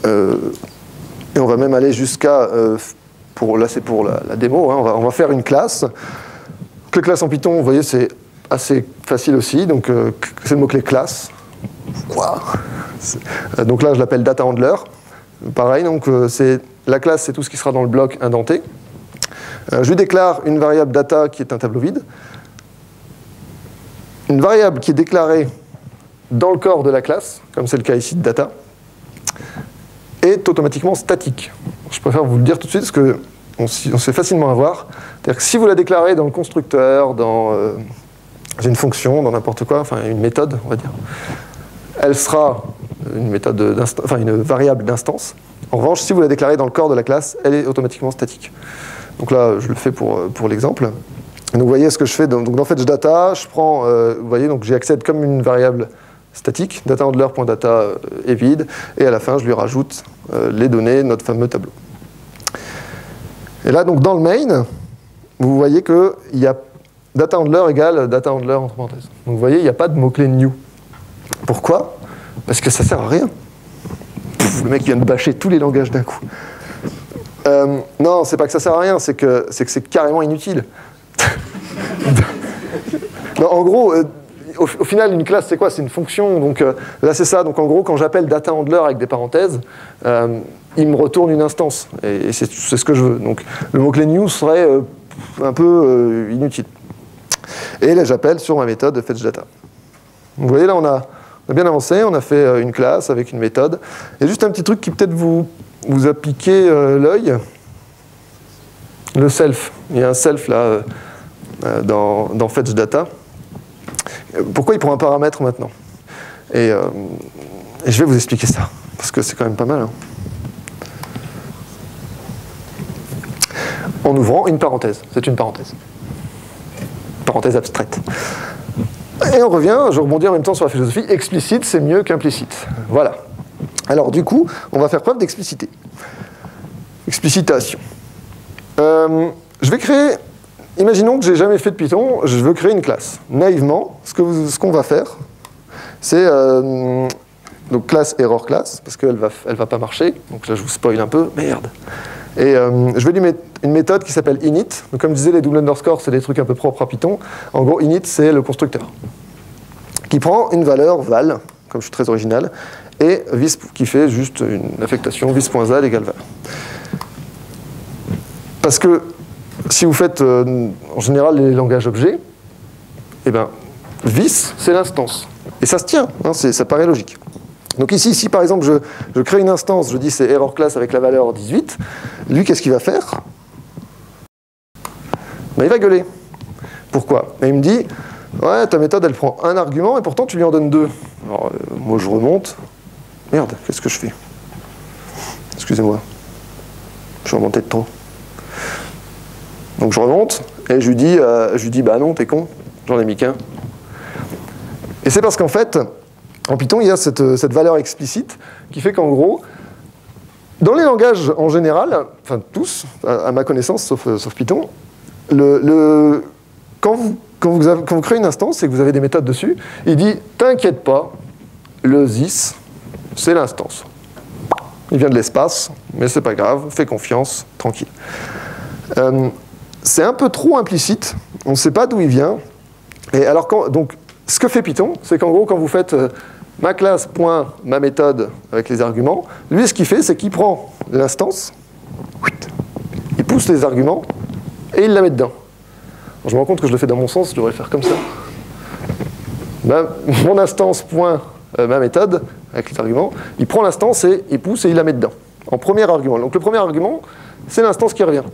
Et on va même aller jusqu'à... là, c'est pour la démo. Hein, on va faire une classe. Donc, les classes en Python, vous voyez, c'est assez facile aussi, donc c'est le mot-clé classe. Wow. Donc là, je l'appelle data handler. Pareil, donc la classe, c'est tout ce qui sera dans le bloc indenté. Je lui déclare une variable data qui est un tableau vide. Une variable qui est déclarée dans le corps de la classe, comme c'est le cas ici de data, est automatiquement statique. Je préfère vous le dire tout de suite parce qu'on se fait facilement avoir. C'est-à-dire que si vous la déclarez dans le constructeur, dans une fonction, dans n'importe quoi, enfin une méthode, on va dire, elle sera une variable d'instance. En revanche, si vous la déclarez dans le corps de la classe, elle est automatiquement statique. Donc là, je le fais pour l'exemple. Donc vous voyez ce que je fais. Donc dans fetch data, je prends, vous voyez, donc j'y accède comme une variable statique, datahandler.data est vide, et à la fin, je lui rajoute les données de notre fameux tableau. Et là, donc dans le main, vous voyez qu'il y a datahandler égale datahandler entre parenthèses. Donc vous voyez, il n'y a pas de mot-clé new. Pourquoi? Parce que ça sert à rien. Pff, le mec vient de bâcher tous les langages d'un coup. Non, c'est pas que ça sert à rien, c'est que c'est carrément inutile. Non, en gros, au final, une classe, c'est quoi? C'est une fonction. Donc là, c'est ça. Donc en gros, quand j'appelle datahandler avec des parenthèses, il me retourne une instance. Et c'est ce que je veux. Donc le mot-clé new serait un peu inutile. Et là, j'appelle sur ma méthode fetchData. Vous voyez, là, on a bien avancé. On a fait une classe avec une méthode. Il y a juste un petit truc qui peut-être vous a piqué l'œil. Le self. Il y a un self là dans fetchData. Pourquoi il prend un paramètre maintenant? Et je vais vous expliquer ça, parce que c'est quand même pas mal. Hein. En ouvrant une parenthèse. C'est une parenthèse. Parenthèse abstraite. Et on revient, je rebondis en même temps sur la philosophie, explicite, c'est mieux qu'implicite. Voilà. Alors du coup, on va faire preuve d'explicité. Explicitation. Je vais créer... Imaginons que j'ai jamais fait de Python, je veux créer une classe. Naïvement, ce qu'on va faire, c'est donc classe error class, parce qu'elle va pas marcher. Donc là, je vous spoil un peu. Merde. Et je vais lui mettre une méthode qui s'appelle init. Donc comme je disais, les double underscore, c'est des trucs un peu propres à Python. En gros, init, c'est le constructeur qui prend une valeur val, comme je suis très original, et vis qui fait juste une affectation vis.zal égale val. Parce que si vous faites en général les langages objets, eh ben, vis, c'est l'instance. Et ça se tient, hein, ça paraît logique. Donc ici, si par exemple je crée une instance, je dis c'est error class avec la valeur 18, lui qu'est-ce qu'il va faire? Ben, il va gueuler. Pourquoi? Et il me dit, ouais, ta méthode elle prend un argument et pourtant tu lui en donnes deux. Alors moi je remonte. Merde, qu'est-ce que je fais? Excusez-moi. Je suis remonté de trop. Donc je remonte et je lui dis bah non, t'es con, j'en ai mis qu'un. Et c'est parce qu'en fait, en Python, il y a cette valeur explicite qui fait qu'en gros, dans les langages en général, enfin tous, à ma connaissance, sauf Python, quand vous créez une instance et que vous avez des méthodes dessus, il dit t'inquiète pas, le this, c'est l'instance. Il vient de l'espace, mais c'est pas grave, fais confiance, tranquille. C'est un peu trop implicite, on ne sait pas d'où il vient. Et alors, donc, ce que fait Python, c'est qu'en gros, quand vous faites ma classe point ma méthode avec les arguments, lui, ce qu'il fait, c'est qu'il prend l'instance, il pousse les arguments et il la met dedans. Alors, je me rends compte que je le fais dans mon sens, je devrais le faire comme ça. Mon instance point ma méthode avec les arguments, il prend l'instance et il pousse et il la met dedans. En premier argument. Donc le premier argument, c'est l'instance qui revient.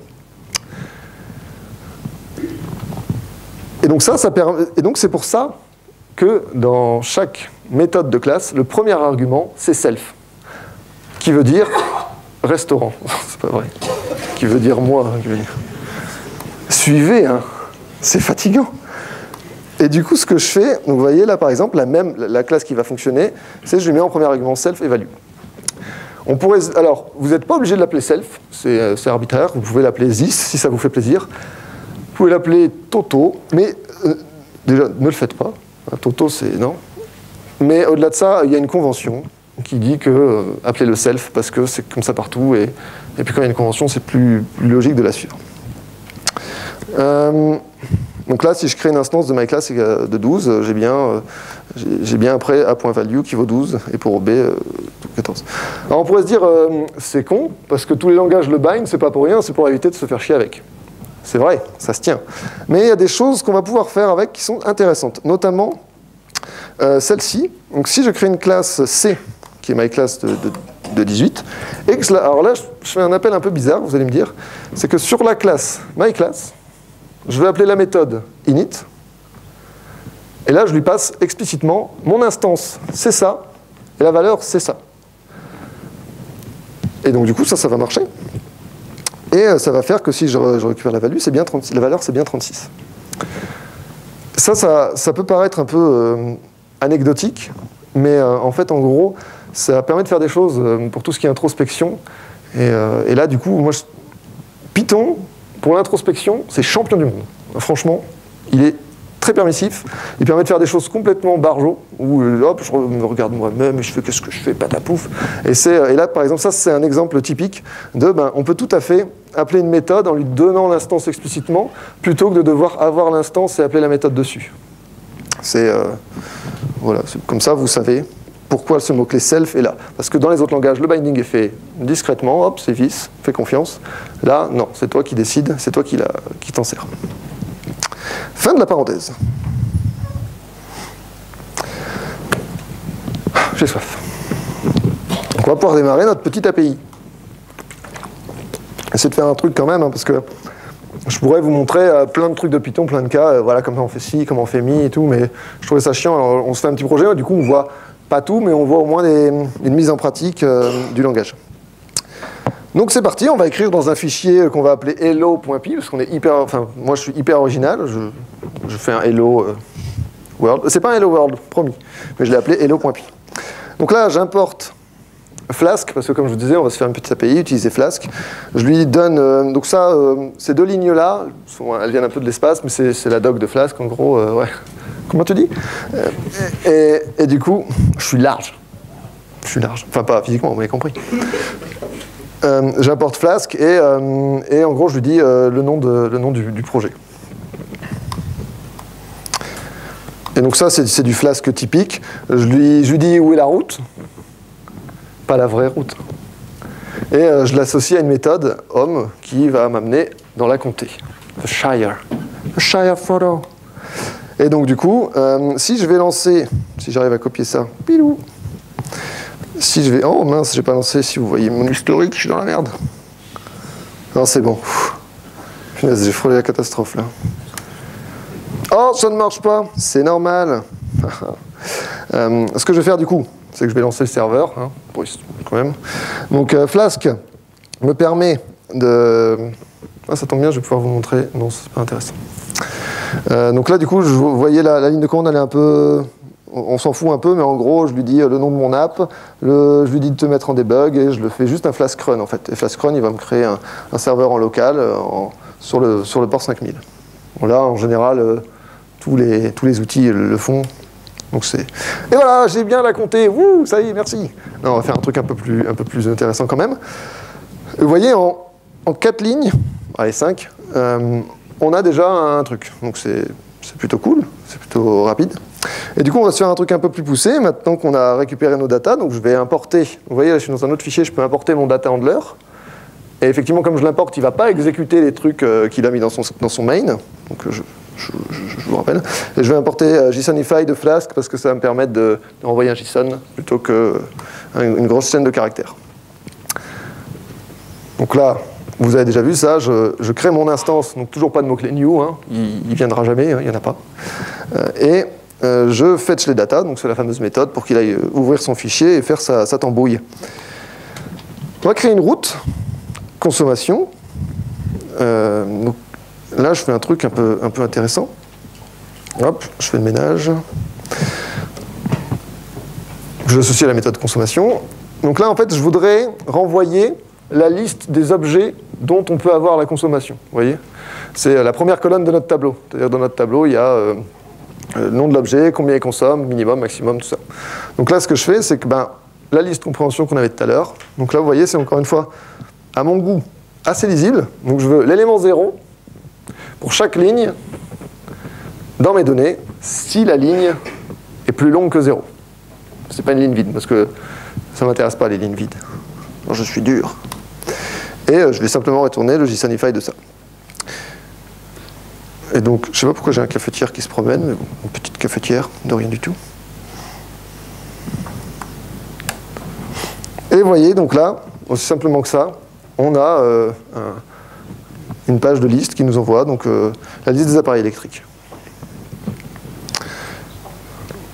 Et donc c'est pour ça que dans chaque méthode de classe, le premier argument, c'est self, qui veut dire restaurant. C'est pas vrai. Qui veut dire moi. Qui veut dire... Suivez, hein. C'est fatigant. Et du coup, ce que je fais, donc vous voyez là par exemple, la classe qui va fonctionner, c'est je lui mets en premier argument self et value. Alors, vous n'êtes pas obligé de l'appeler self, c'est arbitraire, vous pouvez l'appeler this si ça vous fait plaisir. Vous pouvez l'appeler Toto, mais déjà, ne le faites pas. Toto, c'est non. Mais au-delà de ça, il y a une convention qui dit que appelez le self parce que c'est comme ça partout. Et puis quand il y a une convention, c'est plus logique de la suivre. Donc là, si je crée une instance de myClass de 12, j'ai bien après a.value qui vaut 12 et pour b 14. Alors on pourrait se dire, c'est con, parce que tous les langages le bind, c'est pas pour rien, c'est pour éviter de se faire chier avec. C'est vrai, ça se tient. Mais il y a des choses qu'on va pouvoir faire avec qui sont intéressantes, notamment celle-ci. Donc si je crée une classe C, qui est myClass de 18, et que alors là, je fais un appel un peu bizarre, vous allez me dire, c'est que sur la classe myClass, je vais appeler la méthode init, et là je lui passe explicitement mon instance, c'est ça, et la valeur, c'est ça. Et donc du coup, ça va marcher. Et ça va faire que si je récupère la valeur, c'est bien 36. La valeur, c'est bien 36. Ça peut paraître un peu anecdotique, mais en fait, en gros, ça permet de faire des choses pour tout ce qui est introspection. Et là, du coup, moi, Python, pour l'introspection, c'est champion du monde. Franchement, il est très permissif. Il permet de faire des choses complètement barjo, où hop, je me regarde moi-même, je fais qu'est-ce que je fais, patapouf. Et là, par exemple, ça, c'est un exemple typique de, on peut tout à fait appeler une méthode en lui donnant l'instance explicitement, plutôt que de devoir avoir l'instance et appeler la méthode dessus. Voilà, comme ça, vous savez pourquoi ce mot-clé self est là. Parce que dans les autres langages, le binding est fait discrètement, hop, c'est vis, fais confiance. Là, non, c'est toi qui décides, c'est toi qui t'en sers. Fin de la parenthèse. J'ai soif. Donc on va pouvoir démarrer notre petite API. Essayer de faire un truc quand même, parce que je pourrais vous montrer plein de trucs de Python, plein de cas, voilà comment on fait ci, comment on fait mi et tout, mais je trouvais ça chiant. Alors on se fait un petit projet, du coup on voit pas tout, mais on voit au moins une mise en pratique du langage. Donc c'est parti, on va écrire dans un fichier qu'on va appeler hello.py, parce qu'on est moi je suis hyper original, je fais un hello world. C'est pas un hello world, promis, mais je l'ai appelé hello.py. Donc là j'importe Flask, parce que comme je vous disais, on va se faire une petite API, utiliser Flask. Je lui donne, donc ça, ces deux lignes-là, elles viennent un peu de l'espace, mais c'est la doc de Flask, en gros, ouais. Comment tu dis et du coup, je suis large. Je suis large. Enfin, pas physiquement, vous m'avez compris. J'importe Flask et en gros, je lui dis le nom du projet. Et donc ça, c'est du Flask typique. Je lui dis où est la route, pas la vraie route. Et je l'associe à une méthode homme qui va m'amener dans la comté. The Shire. The Shire photo. Et donc du coup, si je vais lancer, si j'arrive à copier ça, pilou. Si je vais, oh mince, j'ai pas lancé, si vous voyez mon historique, je suis dans la merde. Non, c'est bon. Punaise, j'ai frôlé la catastrophe là. Oh, ça ne marche pas, c'est normal. Ce que je vais faire du coup, c'est que je vais lancer le serveur, hein, quand même. Donc Flask me permet de... Ah, ça tombe bien, je vais pouvoir vous montrer. Non, c'est pas intéressant. Donc là, du coup, vous voyez la ligne de commande, elle est un peu... On s'en fout un peu, mais en gros, je lui dis le nom de mon app, je lui dis de te mettre en debug, et je le fais juste un Flask run, en fait. Et Flask run, il va me créer un serveur en local sur le port 5000. Bon, là, en général, tous les outils le font. Donc c'est... Et voilà, j'ai bien la compté. Wouh, ça y est, merci. Non, on va faire un truc un peu plus intéressant quand même. Vous voyez, en 4 lignes, allez, 5, on a déjà un truc. Donc c'est plutôt cool, c'est plutôt rapide. Et du coup, on va se faire un truc un peu plus poussé. Maintenant qu'on a récupéré nos data, donc je vais importer. Vous voyez, là, je suis dans un autre fichier, je peux importer mon data handler. Et effectivement, comme je l'importe, il ne va pas exécuter les trucs qu'il a mis dans son main. Donc je vous rappelle. Et je vais importer JSONify de Flask parce que ça va me permettre de renvoyer un JSON plutôt qu'une grosse chaîne de caractères. Donc là, vous avez déjà vu ça, je crée mon instance, donc toujours pas de mot-clé new, hein, il viendra jamais, hein, il n'y en a pas. Et je fetch les data, donc c'est la fameuse méthode pour qu'il aille ouvrir son fichier et faire sa tambouille. On va créer une route, consommation. Donc, là, je fais un truc un peu intéressant. Hop, je fais le ménage. Je l'associe à la méthode consommation. Donc là, en fait, je voudrais renvoyer la liste des objets dont on peut avoir la consommation. Vous voyez, c'est la première colonne de notre tableau. C'est-à-dire, dans notre tableau, il y a le nom de l'objet, combien il consomme, minimum, maximum, tout ça. Donc là, ce que je fais, c'est que la liste compréhension qu'on avait tout à l'heure, donc là, vous voyez, c'est encore une fois, à mon goût, assez lisible. Donc je veux l'élément 0 pour chaque ligne dans mes données, si la ligne est plus longue que 0. C'est pas une ligne vide, parce que ça ne m'intéresse pas, les lignes vides. Alors, je suis dur. Et je vais simplement retourner le JSONify de ça. Et donc, je ne sais pas pourquoi j'ai un cafetière qui se promène, mais bon, une petite cafetière de rien du tout. Et vous voyez, donc là, aussi simplement que ça, on a une page de liste qui nous envoie donc, la liste des appareils électriques.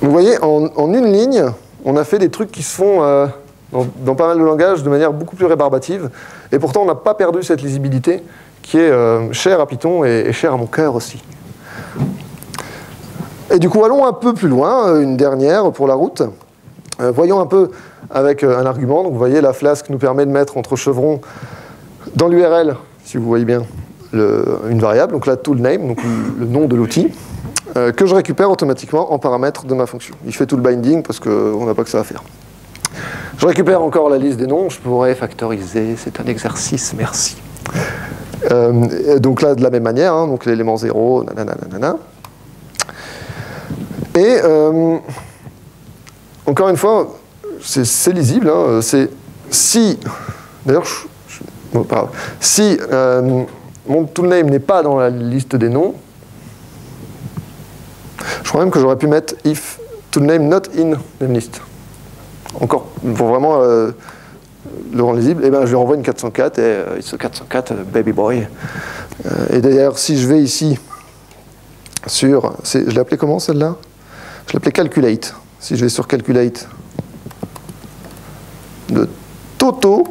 Vous voyez, en une ligne, on a fait des trucs qui se font dans pas mal de langages de manière beaucoup plus rébarbative. Et pourtant, on n'a pas perdu cette lisibilité qui est chère à Python et chère à mon cœur aussi. Et du coup, allons un peu plus loin, une dernière pour la route. Voyons un peu avec un argument. Donc, vous voyez, la Flask nous permet de mettre entre chevrons dans l'URL, si vous voyez bien, une variable, donc là, toolName, donc le nom de l'outil, que je récupère automatiquement en paramètre de ma fonction. Il fait tout le binding parce qu'on n'a pas que ça à faire. Je récupère encore la liste des noms, je pourrais factoriser, c'est un exercice, merci. Donc là, de la même manière, hein, donc l'élément 0, nanana. Et encore une fois, c'est lisible, hein, c'est si, d'ailleurs, bon, pas grave, si mon toolName n'est pas dans la liste des noms, je crois même que j'aurais pu mettre if toolName not in namelist. Encore, pour vraiment le rendre lisible, et ben, je lui renvoie une 404 et it's a 404 baby boy. Et d'ailleurs, si je vais ici sur, je l'ai appelé comment celle-là? Je l'appelais calculate. Si je vais sur calculate de Toto,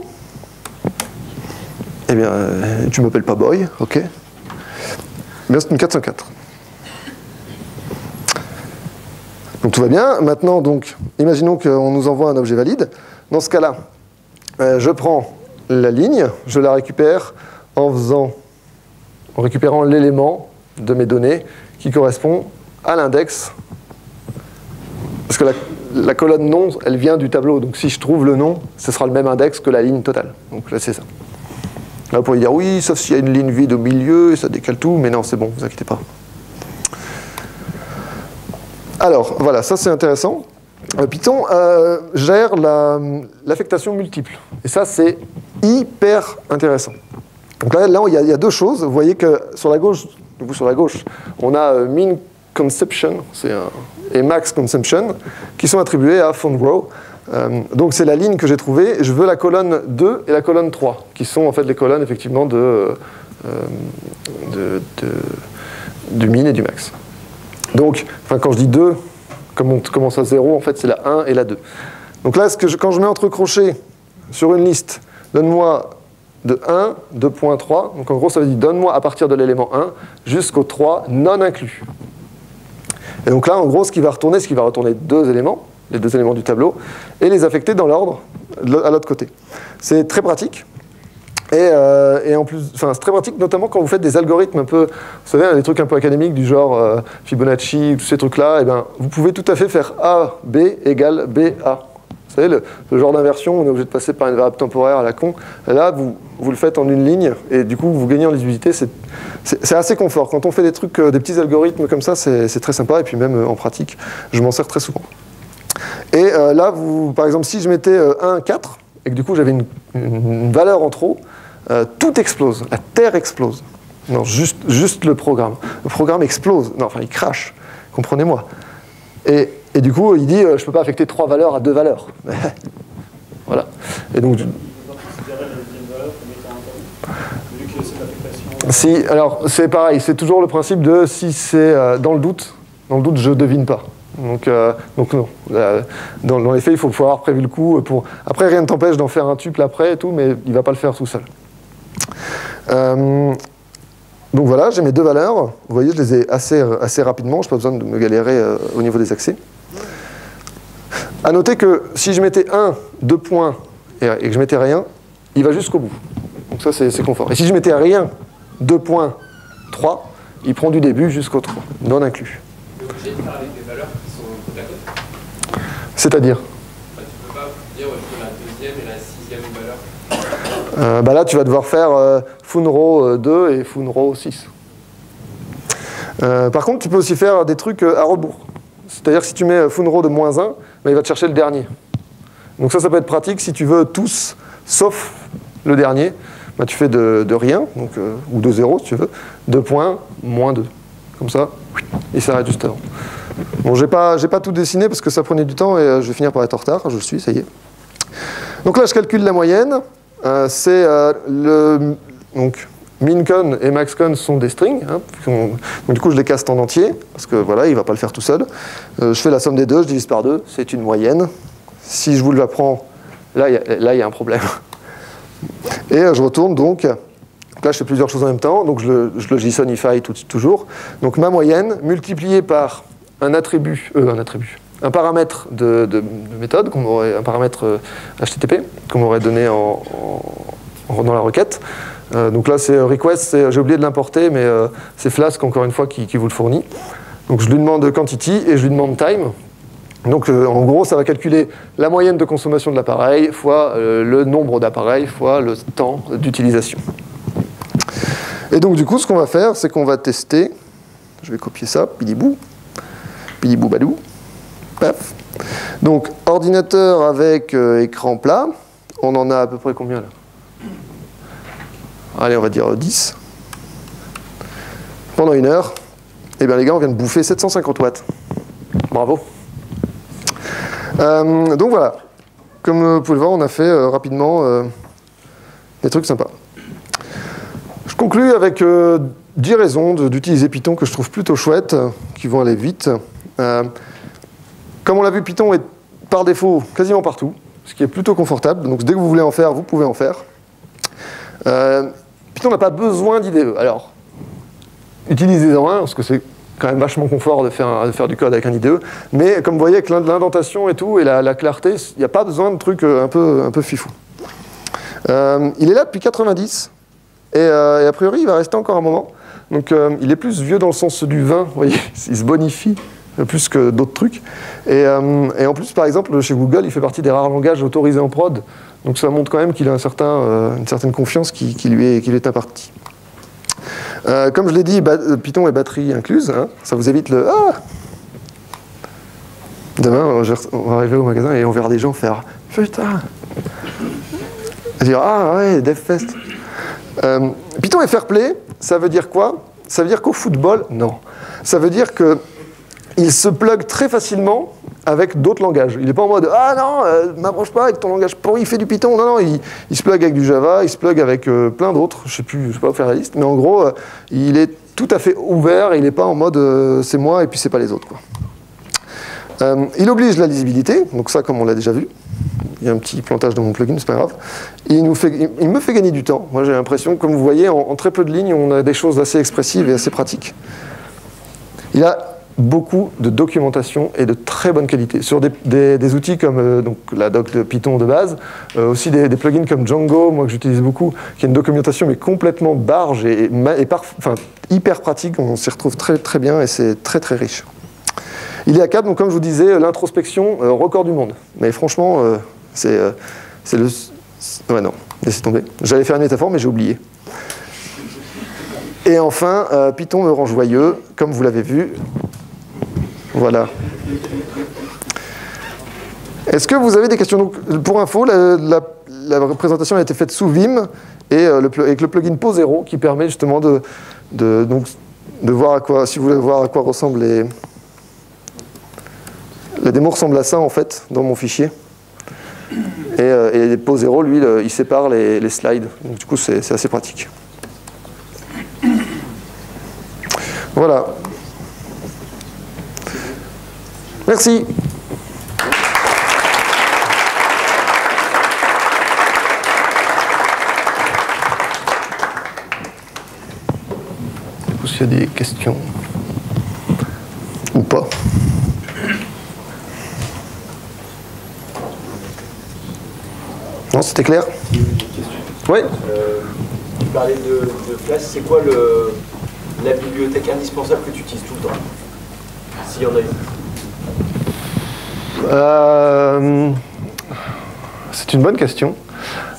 eh bien, tu m'appelles pas boy, ok? Eh bien, c'est une 404. Donc tout va bien. Maintenant, donc, imaginons qu'on nous envoie un objet valide. Dans ce cas-là, je prends la ligne, je la récupère en récupérant l'élément de mes données qui correspond à l'index. Parce que la colonne nom, elle vient du tableau. Donc si je trouve le nom, ce sera le même index que la ligne totale. Donc là, c'est ça. Là, vous pourriez dire, oui, sauf s'il y a une ligne vide au milieu, et ça décale tout, mais non, c'est bon, vous inquiétez pas. Alors, voilà, ça c'est intéressant. Python gère l'affectation multiple. Et ça, c'est hyper intéressant. Donc là il y a deux choses. Vous voyez que sur la gauche, on a min conception et max consumption qui sont attribués à foundrow. Donc c'est la ligne que j'ai trouvée. Je veux la colonne 2 et la colonne 3, qui sont en fait les colonnes effectivement du min et du max. Donc, quand je dis 2, comme on commence à 0, en fait c'est la 1 et la 2. Donc là, quand je mets entre crochets sur une liste, donne-moi de 1, 2.3, donc en gros ça veut dire donne-moi à partir de l'élément 1 jusqu'au 3 non inclus. Et donc là, en gros, ce qui va retourner deux éléments, les deux éléments du tableau, et les affecter dans l'ordre à l'autre côté. C'est très pratique. Et en plus, c'est très pratique, notamment quand vous faites des algorithmes un peu, vous savez, des trucs un peu académiques du genre Fibonacci, tous ces trucs-là, et ben, vous pouvez tout à fait faire A, B égale B, A. Vous savez, le genre d'inversion, on est obligé de passer par une variable temporaire à la con. Et là, vous le faites en une ligne, et du coup, vous gagnez en lisibilité. C'est assez confort. Quand on fait des trucs, des petits algorithmes comme ça, c'est très sympa, et puis même en pratique, je m'en sers très souvent. Et là, par exemple, si je mettais 1, 4, et que du coup, j'avais une valeur en trop, tout explose, la Terre explose. Non, juste le programme. Le programme explose. Non, enfin, il crache. Comprenez-moi. Et du coup, il dit, je ne peux pas affecter 3 valeurs à 2 valeurs. Voilà. Et donc, si, alors, c'est pareil, c'est toujours le principe de si c'est dans le doute, je ne devine pas. Donc non. Dans les faits, il faut avoir prévu le coup. Après, rien ne t'empêche d'en faire un tuple après et tout, mais il ne va pas le faire tout seul. Donc voilà, j'ai mes deux valeurs. Vous voyez, je les ai assez rapidement. Je n'ai pas besoin de me galérer au niveau des accès. À noter que si je mettais 1, 2 points et que je mettais rien, il va jusqu'au bout. Donc ça, c'est confort. Et si je mettais rien, 2 points, 3, il prend du début jusqu'au 3, non inclus. Tu es obligé de faire avec des valeurs qui sont côte à côte. C'est-à-dire Tu ne peux pas dire je veux la deuxième et la sixième valeur. Là, tu vas devoir faire funrow 2 et funrow 6. Par contre, tu peux aussi faire des trucs à rebours. C'est-à-dire que si tu mets funrow de -1, il va te chercher le dernier. Donc ça peut être pratique si tu veux tous, sauf le dernier. Tu fais de rien, donc, ou de 0 si tu veux, 2 points, -2. Comme ça, il s'arrête juste avant. Bon, j'ai pas tout dessiné parce que ça prenait du temps et je vais finir par être en retard. Je le suis, ça y est. Donc là, je calcule la moyenne. C'est donc mincon et maxcon sont des strings. Hein, donc du coup, je les casse en entier parce que voilà, il va pas le faire tout seul. Je fais la somme des deux, je divise par 2, c'est une moyenne. Si je vous la prends, là, il y a un problème. Et je retourne donc. Là, je fais plusieurs choses en même temps, donc je le JSONify toujours. Donc ma moyenne multipliée par un paramètre de méthode, un paramètre HTTP qu'on m'aurait donné dans la requête. Donc là, c'est request, j'ai oublié de l'importer, mais c'est Flask, encore une fois, qui vous le fournit. Donc je lui demande quantity et je lui demande time. Donc en gros, ça va calculer la moyenne de consommation de l'appareil fois le nombre d'appareils fois le temps d'utilisation. Et donc du coup, ce qu'on va faire, c'est qu'on va tester. Je vais copier ça, pidibou badou. Paf. Donc ordinateur avec écran plat. On en a à peu près combien là? Allez, on va dire 10. Pendant 1 heure. Eh bien les gars, on vient de bouffer 750 watts. Bravo. Donc voilà. Comme vous pouvez le voir, on a fait rapidement des trucs sympas. Je conclue avec 10 raisons d'utiliser Python que je trouve plutôt chouettes, qui vont aller vite. Comme on l'a vu, Python est par défaut quasiment partout, ce qui est plutôt confortable. Donc dès que vous voulez en faire, vous pouvez en faire. Python n'a pas besoin d'IDE. Alors, utilisez-en un, parce que c'est quand même vachement confort de faire du code avec un IDE. Mais comme vous voyez, avec l'indentation et tout, et la clarté, il n'y a pas besoin de trucs un peu fifou. Il est là depuis 90. Et a priori, il va rester encore un moment. Donc il est plus vieux dans le sens du vin, vous voyez, il se bonifie plus que d'autres trucs. Et en plus, par exemple, chez Google, il fait partie des rares langages autorisés en prod. Donc ça montre quand même qu'il a une certaine confiance qui lui est impartie. Comme je l'ai dit, Python et batterie incluse, hein, ça vous évite le « Ah !» Demain, on va arriver au magasin et on verra des gens faire « Putain !» dire « Ah ouais, DevFest !» Python et Fairplay, ça veut dire quoi? Ça veut dire qu'au football, non. Ça veut dire qu'il se plug très facilement avec d'autres langages. Il n'est pas en mode « Ah non, m'approche pas avec ton langage pourri, il fait du Python. » Non, non, il se plug avec du Java, il se plug avec plein d'autres. Je ne sais pas vous faire la liste, mais en gros, il est tout à fait ouvert. Il n'est pas en mode c'est moi et puis c'est pas les autres, quoi. Il oblige la lisibilité, donc ça, comme on l'a déjà vu. Il y a un petit plantage dans mon plugin, c'est pas grave. Il me fait gagner du temps. Moi, j'ai l'impression, comme vous voyez, en très peu de lignes, on a des choses assez expressives et assez pratiques. Il a beaucoup de documentation et de très bonne qualité. Sur des outils comme donc la doc de Python de base, aussi des plugins comme Django, moi que j'utilise beaucoup, qui a une documentation mais complètement barge et hyper pratique. On s'y retrouve très très bien et c'est très très riche. Il est à 4, donc comme je vous disais, l'introspection, record du monde. Mais franchement, c'est le... Ouais, non, laissez tomber. J'allais faire une métaphore, mais j'ai oublié. Et enfin, Python me rend joyeux, comme vous l'avez vu. Voilà. Est-ce que vous avez des questions? Donc, pour info, la présentation a été faite sous Vim et avec le plugin Posero qui permet justement de voir à quoi, si vous voulez voir à quoi ressemble les... La démo ressemble à ça en fait dans mon fichier. Et Posero, lui, il sépare les slides. Donc, du coup, c'est assez pratique. Voilà. Merci. S'il y a des questions ou pas. Non, c'était clair? J'ai une question. Oui. Tu parlais de Flash, c'est quoi la bibliothèque indispensable que tu utilises tout le temps? S'il y en a une. C'est une bonne question.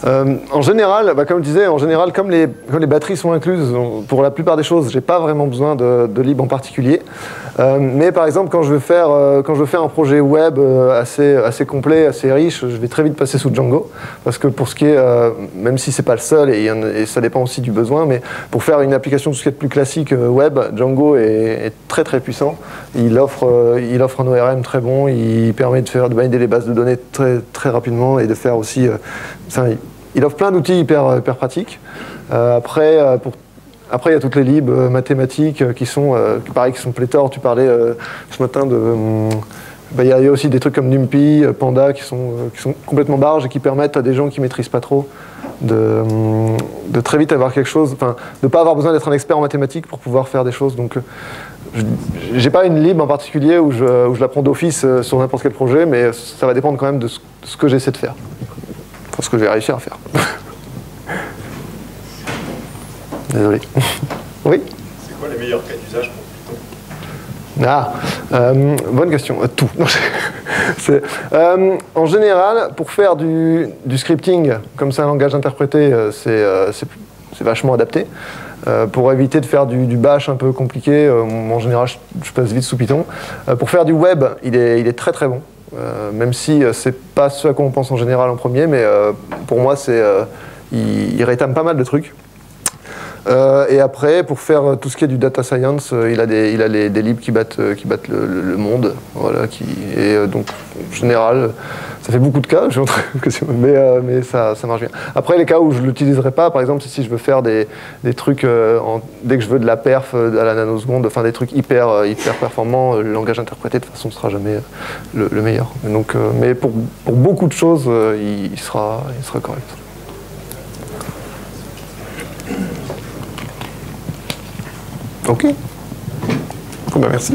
En général, comme je disais, comme les batteries sont incluses, pour la plupart des choses, j'ai pas vraiment besoin de lib en particulier. Mais par exemple, quand je veux faire un projet web assez complet, assez riche, je vais très vite passer sous Django, parce que pour ce qui est, même si c'est pas le seul, et ça dépend aussi du besoin, mais pour faire une application tout ce qui est plus classique web, Django est très très puissant. Il offre un ORM très bon, il permet de valider les bases de données très très rapidement et de faire aussi, il offre plein d'outils hyper pratiques. Après, il y a toutes les libs mathématiques qui sont pléthores. Tu parlais ce matin de... il y a aussi des trucs comme NumPy, Panda qui sont complètement barges et qui permettent à des gens qui ne maîtrisent pas trop de très vite avoir quelque chose, de ne pas avoir besoin d'être un expert en mathématiques pour pouvoir faire des choses. Donc, j'ai pas une lib en particulier où je la prends d'office sur n'importe quel projet, mais ça va dépendre quand même de ce que j'essaie de faire. Enfin, ce que j'ai réussi à faire. Désolé. Oui? C'est quoi les meilleurs cas d'usage pour Python? Bonne question. Tout. En général, pour faire du scripting, comme c'est un langage interprété, c'est vachement adapté. Pour éviter de faire du bash un peu compliqué, en général, je passe vite sous Python. Pour faire du web, il est très très bon. Même si c'est pas ce à quoi on pense en général en premier, mais pour moi, il rétame pas mal de trucs. Et après, pour faire tout ce qui est du data science, il a des libs qui battent le monde. Voilà, donc, en général, ça fait beaucoup de cas, mais ça marche bien. Après, les cas où je ne l'utiliserai pas, par exemple, si je veux faire des trucs, dès que je veux de la perf à la nanoseconde, enfin des trucs hyper performants, le langage interprété, de toute façon, ne sera jamais le meilleur. Donc, mais pour beaucoup de choses, il sera correct. Ok. Bon, ben merci.